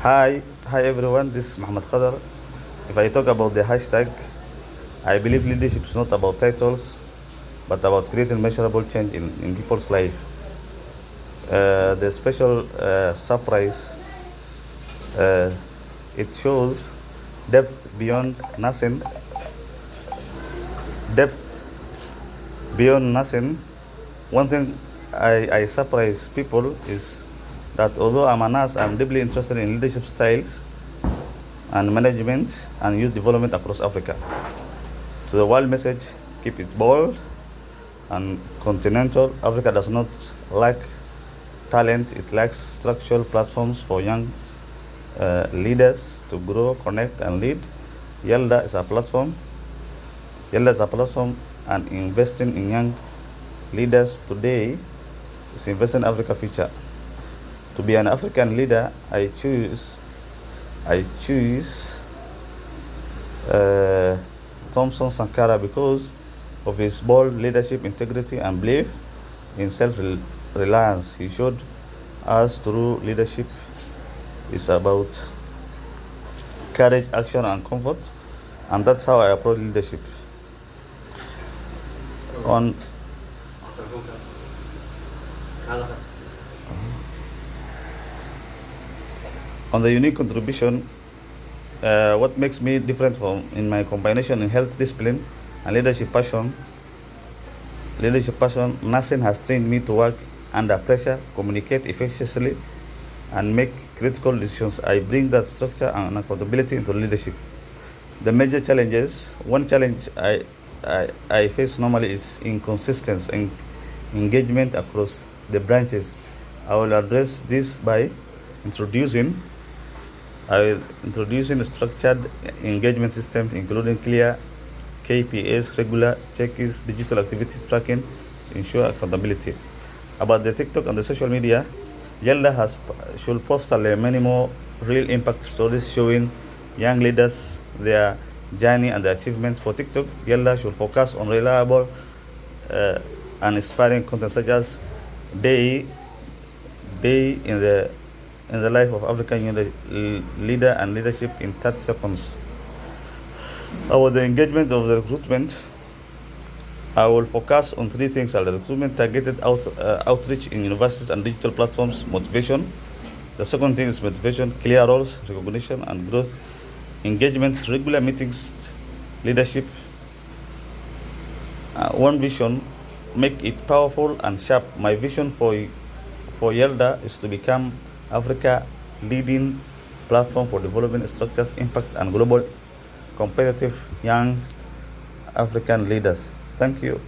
Hi everyone, this is Muhammad Khadar. If I talk about the hashtag, I believe leadership is not about titles, but about creating measurable change in people's life. The special surprise, uh, it shows depth beyond nothing, depth beyond nothing. One thing I surprise people is that although I'm a nurse, I'm deeply interested in leadership styles and management and youth development across Africa. So the world message, keep it bold and continental. Africa does not lack talent, it lacks structural platforms for young leaders to grow, connect, and lead. Yelda is a platform. Yelda is a platform, and investing in young leaders today is investing in Africa future. To be an African leader, I choose Thompson Sankara because of his bold leadership, integrity, and belief in self-reliance. He showed us through leadership is about courage, action, and comfort, and that's how I approach leadership. On the unique contribution, what makes me different from in my combination in health discipline and leadership passion, nursing has trained me to work under pressure, communicate effectively, and make critical decisions. I bring that structure and accountability into leadership. The major challenges, one challenge I face normally is inconsistency in engagement across the branches. I will address this by introducing a structured engagement system, including clear KPIs, regular check-ins, digital activity tracking to ensure accountability. About the TikTok and the social media, Yelda should post many more real impact stories showing young leaders their journey and their achievements. For TikTok, Yelda should focus on reliable and inspiring content such as day in the life of African leader and leadership in 30 seconds. About the engagement of the recruitment, I will focus on three things: the recruitment, targeted outreach in universities and digital platforms, motivation. The second thing is motivation, clear roles, recognition, and growth. Engagements, regular meetings, leadership. One vision, make it powerful and sharp. My vision for Yelda is to become Africa leading platform for development structures, impact, and global competitive young African leaders. Thank you.